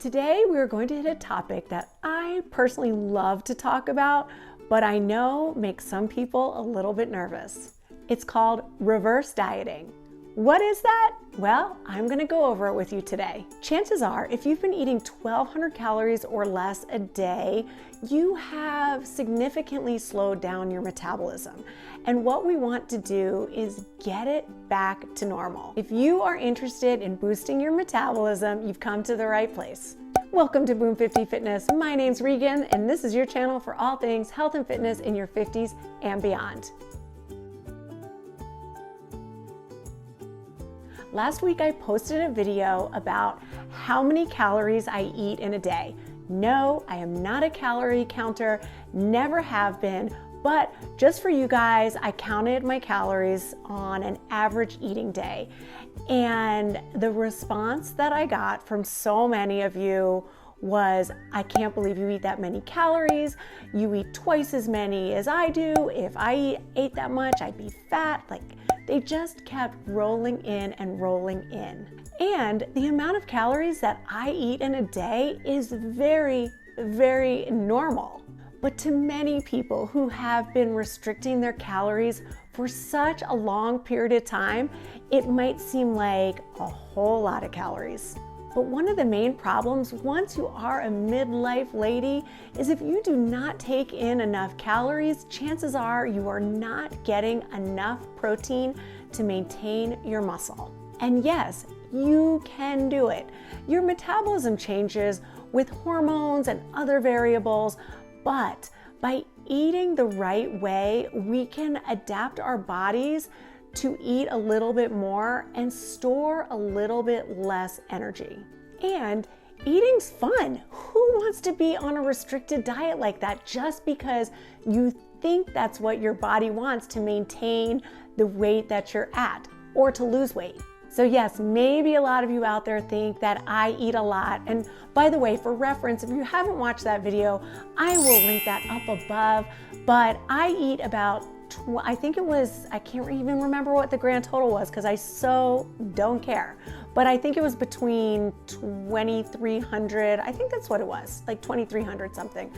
Today we are going to hit a topic that I personally love to talk about, but I know makes some people a little bit nervous. It's called reverse dieting. What is that? Well, I'm going to go over it with you today. Chances are, if you've been eating 1,200 calories or less a day, you have significantly slowed down your metabolism. And what we want to do is get it back to normal. If you are interested in boosting your metabolism, you've come to the right place. Welcome to Boom 50 Fitness. My name's Regan, and this is your channel for all things health and fitness in your 50s and beyond. Last week I posted a video about how many calories I eat in a day. No, I am not a calorie counter, never have been, but just for you guys, I counted my calories on an average eating day. And the response that I got from so many of you was, I can't believe you eat that many calories. You eat twice as many as I do. If I ate that much, I'd be fat. They just kept rolling in and rolling in. And the amount of calories that I eat in a day is very, very normal. But to many people who have been restricting their calories for such a long period of time, it might seem like a whole lot of calories. But one of the main problems once you are a midlife lady is if you do not take in enough calories, chances are you are not getting enough protein to maintain your muscle. And yes, you can do it. Your metabolism changes with hormones and other variables, but by eating the right way, we can adapt our bodies to eat a little bit more and store a little bit less energy. And eating's fun. Who wants to be on a restricted diet like that just because you think that's what your body wants to maintain the weight that you're at or to lose weight? So yes, maybe a lot of you out there think that I eat a lot. And by the way, for reference, if you haven't watched that video, I will link that up above. But I eat about I can't even remember what the grand total was because I so don't care. But I think it was between 2,300, I think that's what it was, like 2,300 something,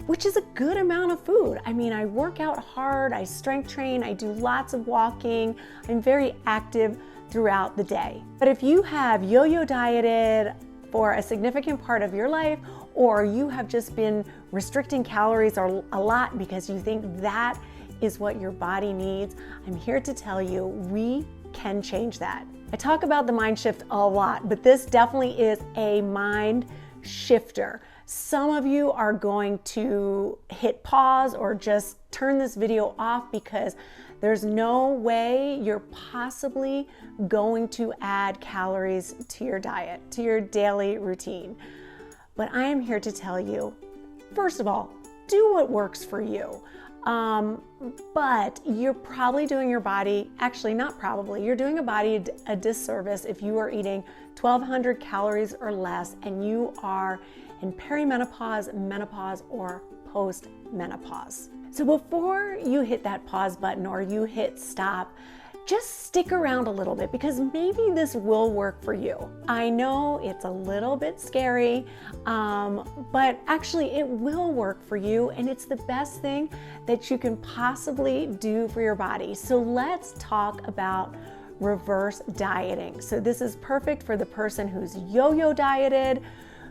which is a good amount of food. I mean, I work out hard, I strength train, I do lots of walking, I'm very active throughout the day. But if you have yo-yo dieted for a significant part of your life, or you have just been restricting calories a lot because you think that is what your body needs, I'm here to tell you we can change that. I talk about the mind shift a lot, but this definitely is a mind shifter. Some of you are going to hit pause or just turn this video off because there's no way you're possibly going to add calories to your diet, to your daily routine. But I am here to tell you, first of all, do what works for you. But you're probably doing your body, actually not probably, you're doing a body a disservice if you are eating 1,200 calories or less and you are in perimenopause, menopause, or post-menopause. So before you hit that pause button or you hit stop, just stick around a little bit because maybe this will work for you. I know it's a little bit scary, but actually it will work for you and it's the best thing that you can possibly do for your body. So let's talk about reverse dieting. So this is perfect for the person who's yo-yo dieted,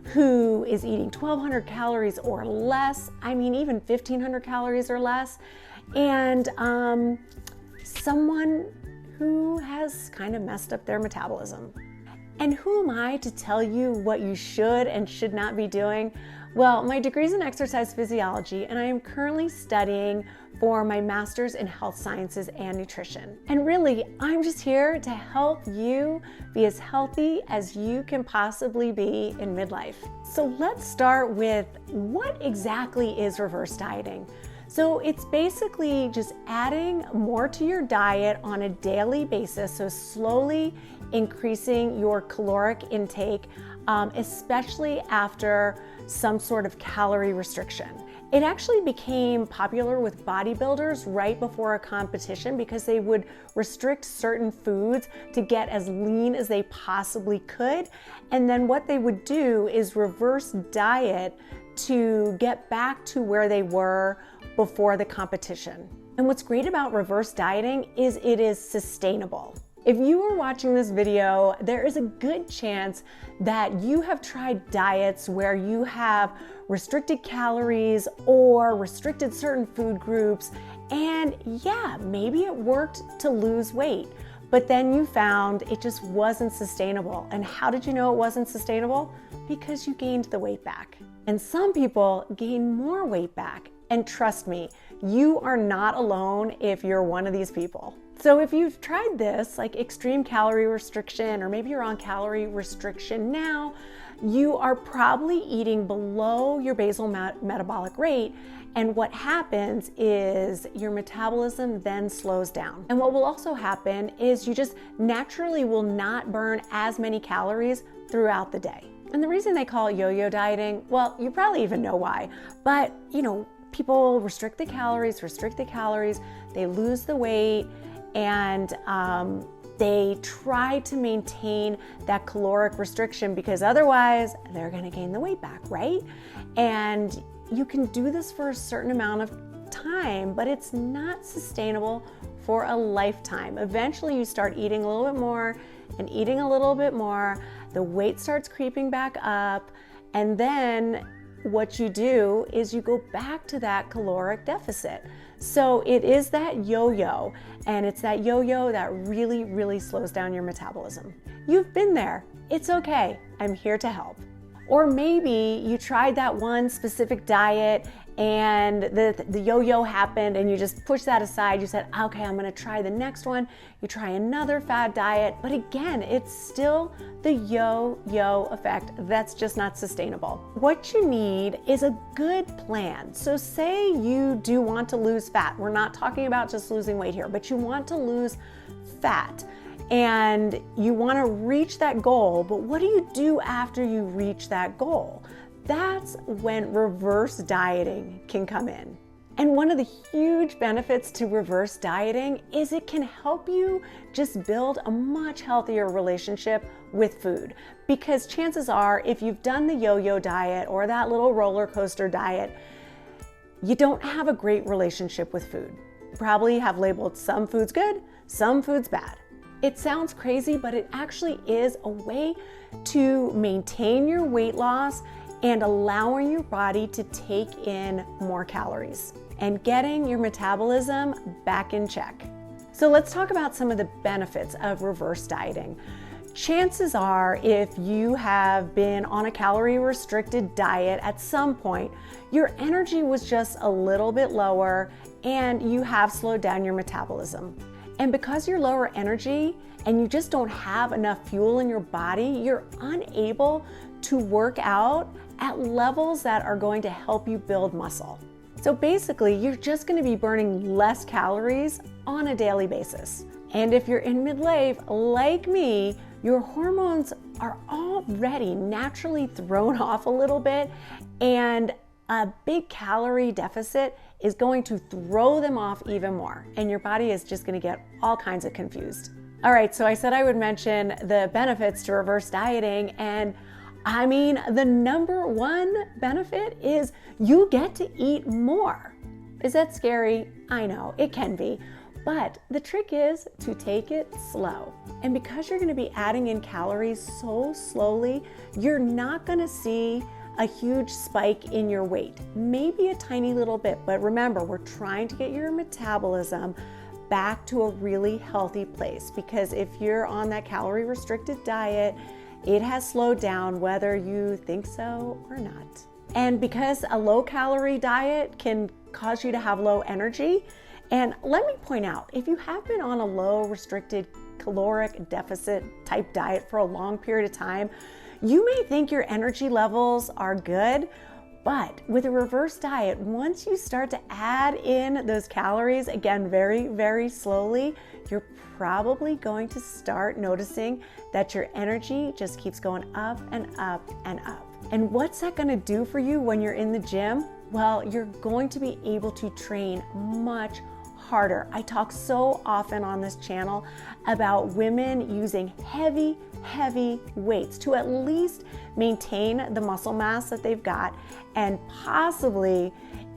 who is eating 1,200 calories or less, I mean even 1,500 calories or less, and someone who has kind of messed up their metabolism. And who am I to tell you what you should and should not be doing? Well, my degree's in exercise physiology and I am currently studying for my master's in health sciences and nutrition. And really, I'm just here to help you be as healthy as you can possibly be in midlife. So let's start with what exactly is reverse dieting? So it's basically just adding more to your diet on a daily basis, so slowly increasing your caloric intake, especially after some sort of calorie restriction. It actually became popular with bodybuilders right before a competition because they would restrict certain foods to get as lean as they possibly could. And then what they would do is reverse diet to get back to where they were before the competition. And what's great about reverse dieting is it is sustainable. If you are watching this video, there is a good chance that you have tried diets where you have restricted calories or restricted certain food groups, and yeah, maybe it worked to lose weight, but then you found it just wasn't sustainable. And how did you know it wasn't sustainable? Because you gained the weight back. And some people gain more weight back. And trust me, you are not alone if you're one of these people. So if you've tried this, like extreme calorie restriction, or maybe you're on calorie restriction now, you are probably eating below your basal metabolic rate. And what happens is your metabolism then slows down. And what will also happen is you just naturally will not burn as many calories throughout the day. And the reason they call it yo-yo dieting, well, you probably even know why, but people restrict the calories, they lose the weight, and they try to maintain that caloric restriction because otherwise they're gonna gain the weight back, right? And you can do this for a certain amount of time, but it's not sustainable for a lifetime. Eventually you start eating a little bit more and eating a little bit more, the weight starts creeping back up, and then what you do is you go back to that caloric deficit. So it is that yo-yo, and it's that yo-yo that really, really slows down your metabolism. You've been there. It's okay. I'm here to help. Or maybe you tried that one specific diet and the yo-yo happened and you just pushed that aside. You said, okay, I'm gonna try the next one. You try another fad diet, but again, it's still the yo-yo effect. That's just not sustainable. What you need is a good plan. So say you do want to lose fat. We're not talking about just losing weight here, but you want to lose fat. And you want to reach that goal, but what do you do after you reach that goal? That's when reverse dieting can come in. And one of the huge benefits to reverse dieting is it can help you just build a much healthier relationship with food. Because chances are, if you've done the yo-yo diet or that little roller coaster diet, you don't have a great relationship with food. You probably have labeled some foods good, some foods bad. It sounds crazy, but it actually is a way to maintain your weight loss and allowing your body to take in more calories and getting your metabolism back in check. So let's talk about some of the benefits of reverse dieting. Chances are, if you have been on a calorie restricted diet at some point, your energy was just a little bit lower and you have slowed down your metabolism. And because you're lower energy and you just don't have enough fuel in your body, you're unable to work out at levels that are going to help you build muscle. So basically, you're just going to be burning less calories on a daily basis. And if you're in midlife, like me, your hormones are already naturally thrown off a little bit, and a big calorie deficit is going to throw them off even more, and your body is just going to get all kinds of confused. All right, so I said I would mention the benefits to reverse dieting, and I mean, the number one benefit is you get to eat more. Is that scary? I know, it can be. But the trick is to take it slow. And because you're going to be adding in calories so slowly, you're not going to see a huge spike in your weight. Maybe a tiny little bit, but remember, we're trying to get your metabolism back to a really healthy place, because if you're on that calorie restricted diet, it has slowed down whether you think so or not. And because a low calorie diet can cause you to have low energy, and let me point out, if you have been on a low restricted caloric deficit type diet for a long period of time, you may think your energy levels are good, but with a reverse diet, once you start to add in those calories, again, very, very slowly, you're probably going to start noticing that your energy just keeps going up and up and up. And what's that gonna do for you when you're in the gym? well, you're going to be able to train much harder. I talk so often on this channel about women using heavy weights to at least maintain the muscle mass that they've got and possibly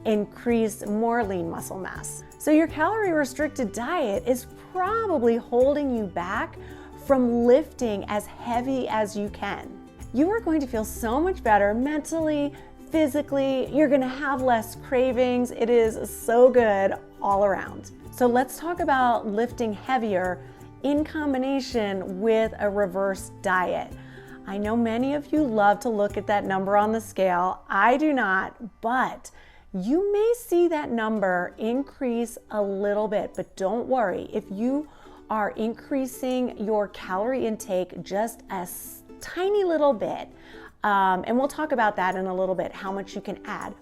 increase more lean muscle mass. So your calorie restricted diet is probably holding you back from lifting as heavy as you can. You are going to feel so much better mentally, physically. You're going to have less cravings. It is so good all around. So let's talk about lifting heavier in combination with a reverse diet. I know many of you love to look at that number on the scale. I do not, but you may see that number increase a little bit, but don't worry. If you are increasing your calorie intake just a tiny little bit, and we'll talk about that in a little bit, how much you can add,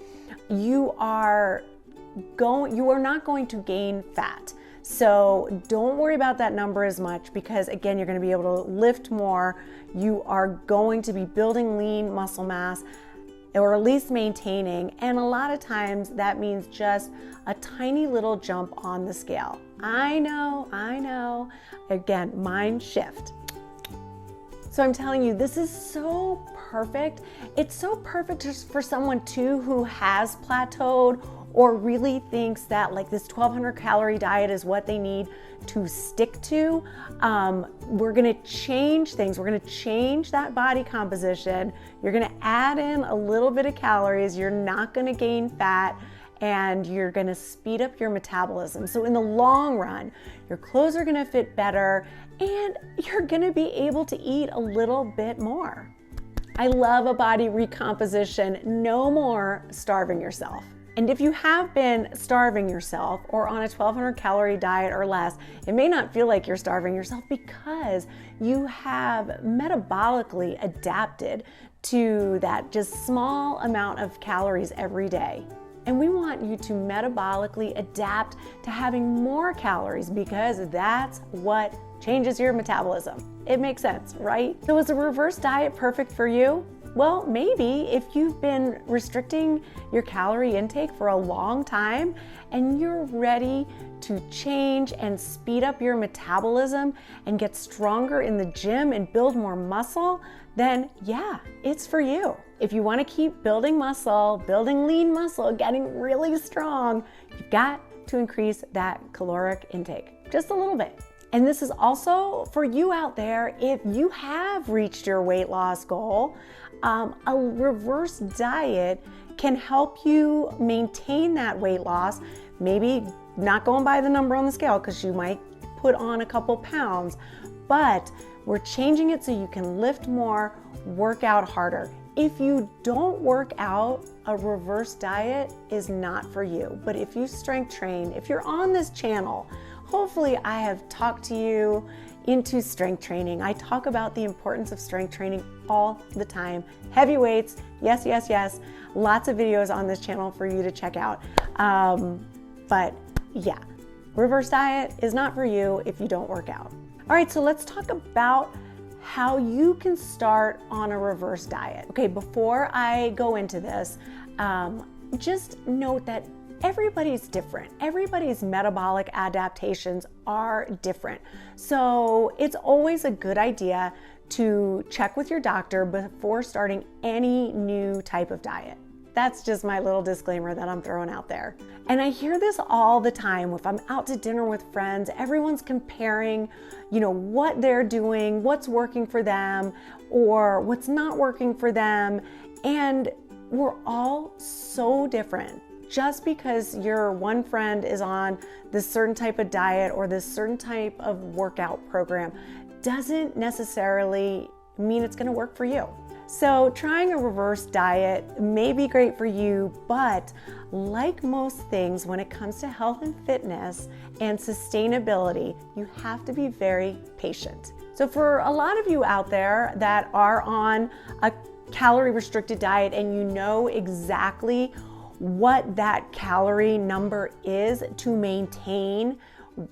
you are not going to gain fat. So don't worry about that number as much, because again, you're going to be able to lift more. You are going to be building lean muscle mass, or at least maintaining. And a lot of times that means just a tiny little jump on the scale. I know. Again, mind shift. So I'm telling you, this is so perfect. It's so perfect just for someone too who has plateaued or really thinks that like this 1200 calorie diet is what they need to stick to. We're gonna change things. We're gonna change that body composition. You're gonna add in a little bit of calories. You're not gonna gain fat, and you're gonna speed up your metabolism. So in the long run, your clothes are gonna fit better, and you're gonna be able to eat a little bit more. I love a body recomposition. No more starving yourself. And if you have been starving yourself or on a 1200 calorie diet or less, it may not feel like you're starving yourself because you have metabolically adapted to that just small amount of calories every day. And we want you to metabolically adapt to having more calories, because that's what changes your metabolism. It makes sense, right? So is a reverse diet perfect for you? Well, maybe if you've been restricting your calorie intake for a long time and you're ready to change and speed up your metabolism and get stronger in the gym and build more muscle, then yeah, it's for you. If you want to keep building muscle, building lean muscle, getting really strong, you've got to increase that caloric intake just a little bit. And this is also for you out there, if you have reached your weight loss goal, a reverse diet can help you maintain that weight loss, maybe not going by the number on the scale because you might put on a couple pounds, but we're changing it so you can lift more, work out harder. If you don't work out, a reverse diet is not for you. But if you strength train, if you're on this channel, hopefully I have talked to you into strength training. I talk about the importance of strength training all the time. Heavy weights, yes. Lots of videos on this channel for you to check out. But yeah, reverse diet is not for you if you don't work out. All right, so let's talk about how you can start on a reverse diet. Okay, before I go into this, just note that everybody's different. Everybody's metabolic adaptations are different. So it's always a good idea to check with your doctor before starting any new type of diet. That's just my little disclaimer that I'm throwing out there. And I hear this all the time. If I'm out to dinner with friends, everyone's comparing, what they're doing, what's working for them, or what's not working for them. And we're all so different. Just because your one friend is on this certain type of diet or this certain type of workout program doesn't necessarily mean it's gonna work for you. So trying a reverse diet may be great for you, but like most things when it comes to health and fitness and sustainability, you have to be very patient. So for a lot of you out there that are on a calorie restricted diet and you know exactly what that calorie number is to maintain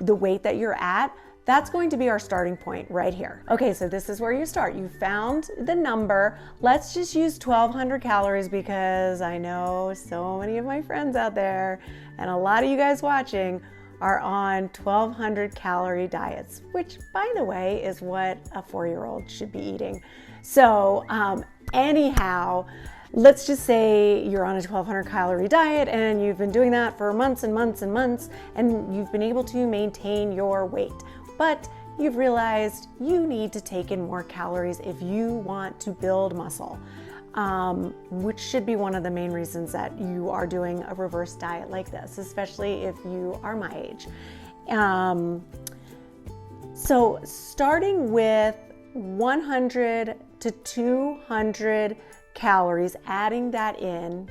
the weight that you're at, That's going to be our starting point right here. Okay, so this is where you start. You found the number. Let's just use 1,200 calories because I know so many of my friends out there and a lot of you guys watching are on 1,200 calorie diets, which by the way is what a 4-year-old should be eating. So anyhow, let's just say you're on a 1,200 calorie diet and you've been doing that for months and months and months, and you've been able to maintain your weight, but you've realized you need to take in more calories if you want to build muscle, which should be one of the main reasons that you are doing a reverse diet like this, especially if you are my age. So starting with 100 to 200 calories, adding that in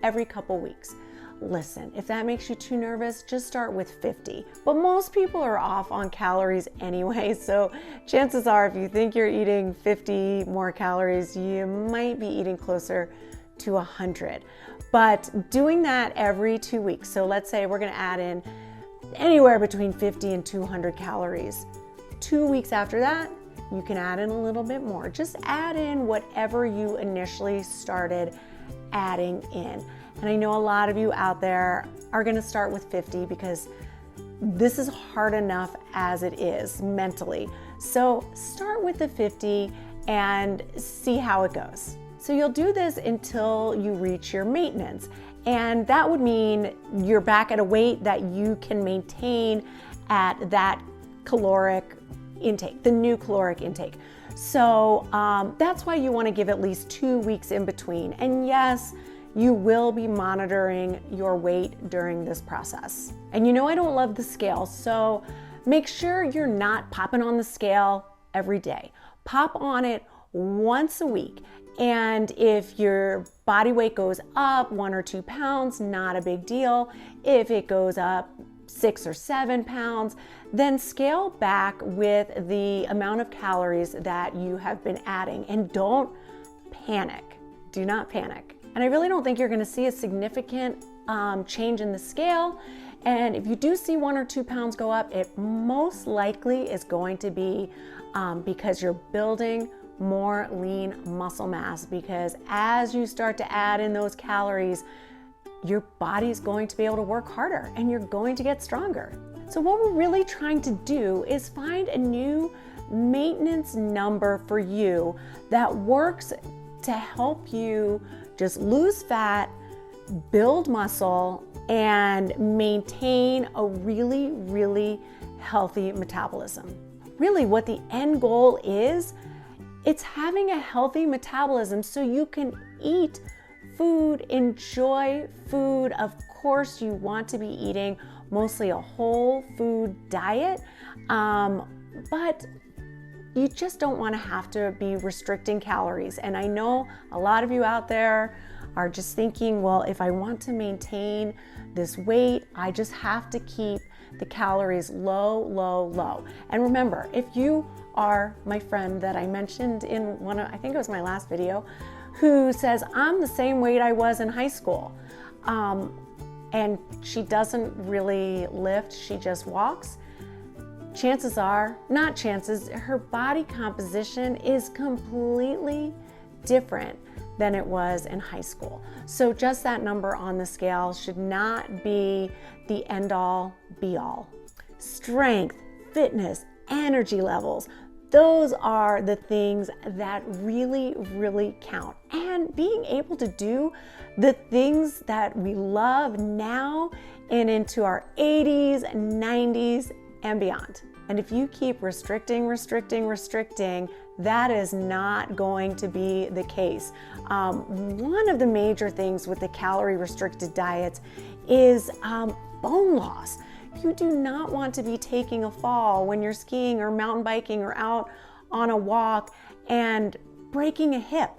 every couple weeks. Listen, if that makes you too nervous, just start with 50. But most people are off on calories anyway, so chances are if you think you're eating 50 more calories, you might be eating closer to 100. But doing that every 2 weeks, so let's say we're gonna add in anywhere between 50 and 200 calories. 2 weeks after that, you can add in a little bit more. Just add in whatever you initially started adding in. And I know a lot of you out there are gonna start with 50 because this is hard enough as it is mentally. So start with the 50 and see how it goes. So you'll do this until you reach your maintenance. And that would mean you're back at a weight that you can maintain at that caloric intake, the new caloric intake. So that's why you want to give at least 2 weeks in between. And yes, you will be monitoring your weight during this process. And you know I don't love the scale, so make sure you're not popping on the scale every day. Pop on it once a week. And if your body weight goes up 1 or 2 pounds, not a big deal. If it goes up 6 or 7 pounds, then scale back with the amount of calories that you have been adding. And don't panic. Do not panic. And I really don't think you're going to see a significant change in the scale. And if you do see 1 or 2 pounds go up, it most likely is going to be because you're building more lean muscle mass, because as you start to add in those calories, your body's going to be able to work harder and you're going to get stronger. So what we're really trying to do is find a new maintenance number for you that works to help you just lose fat, build muscle, and maintain a really, really healthy metabolism. Really what the end goal is, it's having a healthy metabolism so you can eat food, enjoy food. Of course, you want to be eating mostly a whole food diet, but you just don't want to have to be restricting calories. And I know a lot of you out there are just thinking, well, if I want to maintain this weight, I just have to keep the calories low, low, low. And remember, if you are my friend that I mentioned in I think it was my last video, who says, I'm the same weight I was in high school, and she doesn't really lift, she just walks, chances are, not chances, her body composition is completely different than it was in high school. So just that number on the scale should not be the end all be all. Strength, fitness, energy levels, those are the things that really, really count. And being able to do the things that we love now and into our 80s, 90s, and beyond. And if you keep restricting, that is not going to be the case. One of the major things with the calorie restricted diets is bone loss. You do not want to be taking a fall when you're skiing or mountain biking or out on a walk and breaking a hip.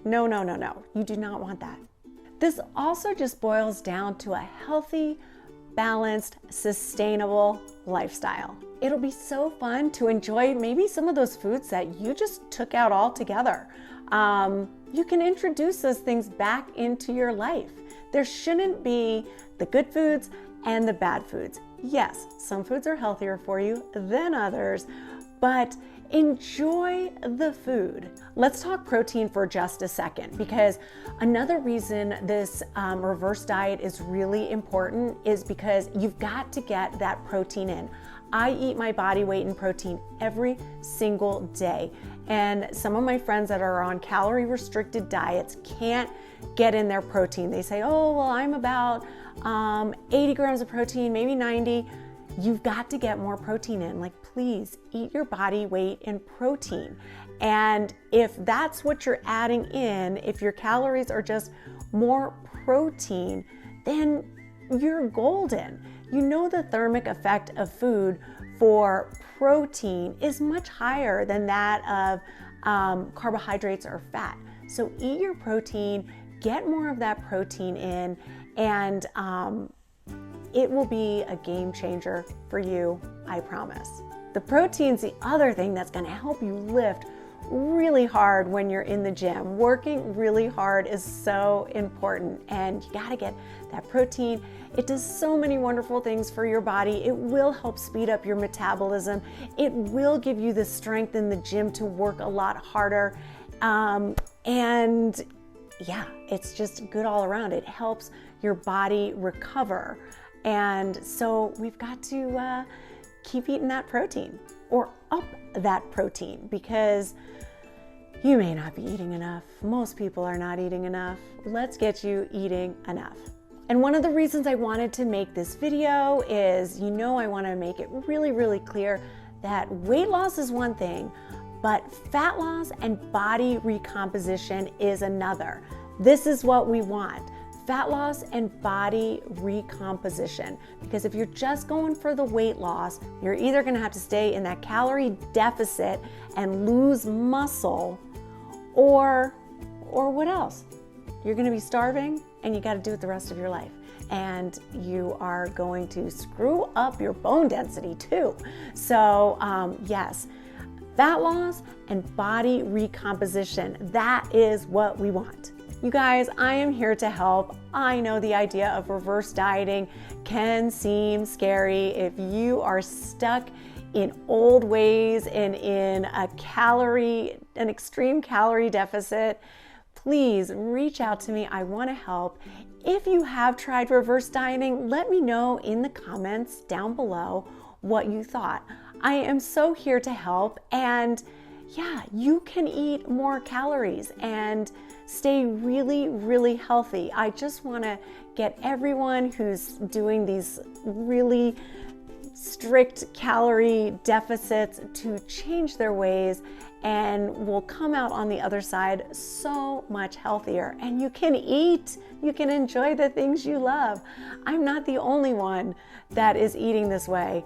No, no, no, no. You do not want that. This also just boils down to a healthy, balanced, sustainable lifestyle. It'll be so fun to enjoy maybe some of those foods that you just took out altogether. You can introduce those things back into your life. There shouldn't be the good foods and the bad foods. Yes, some foods are healthier for you than others, but enjoy the food. Let's talk protein for just a second, because another reason this reverse diet is really important is because you've got to get that protein in. I eat my body weight in protein every single day. And some of my friends that are on calorie restricted diets can't get in their protein. They say, oh, well, I'm about 80 grams of protein, maybe 90. You've got to get more protein in. Like, please eat your body weight in protein. And if that's what you're adding in, if your calories are just more protein, then you're golden. You know, the thermic effect of food for protein is much higher than that of carbohydrates or fat. So eat your protein, get more of that protein in, and it will be a game changer for you, I promise. The protein's the other thing that's gonna help you lift really hard when you're in the gym. Working really hard is so important, and you gotta get that protein. It does so many wonderful things for your body. It will help speed up your metabolism. It will give you the strength in the gym to work a lot harder. And yeah, it's just good all around. It helps your body recover. And so we've got to keep eating that protein, or up that protein, because you may not be eating enough. Most people are not eating enough. Let's get you eating enough. And one of the reasons I wanted to make this video is, I want to make it really, really clear that weight loss is one thing, but fat loss and body recomposition is another. This is what we want. Fat loss and body recomposition. Because if you're just going for the weight loss, you're either going to have to stay in that calorie deficit and lose muscle, or what else? You're going to be starving, and you got to do it the rest of your life. And you are going to screw up your bone density too. So yes, fat loss and body recomposition, that is what we want. You guys, I am here to help. I know the idea of reverse dieting can seem scary. If you are stuck in old ways and in an extreme calorie deficit, please reach out to me. I want to help. If you have tried reverse dieting, let me know in the comments down below what you thought. I am so here to help, and yeah, you can eat more calories and stay really, really healthy. I just want to get everyone who's doing these really strict calorie deficits to change their ways, and will come out on the other side so much healthier. And you can eat, you can enjoy the things you love. I'm not the only one that is eating this way.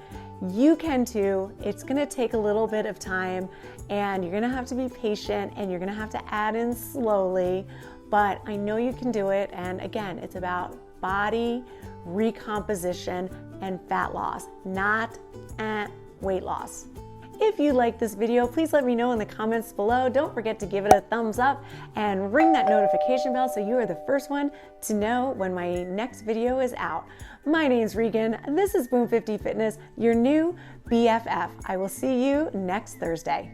You can too. It's gonna take a little bit of time, and you're gonna have to be patient, and you're gonna have to add in slowly, but I know you can do it. And again, it's about body recomposition and fat loss, not weight loss. If you like this video, please let me know in the comments below. Don't forget to give it a thumbs up and ring that notification bell so you are the first one to know when my next video is out. My name's Regan. This is Boom 50 Fitness, your new BFF. I will see you next Thursday.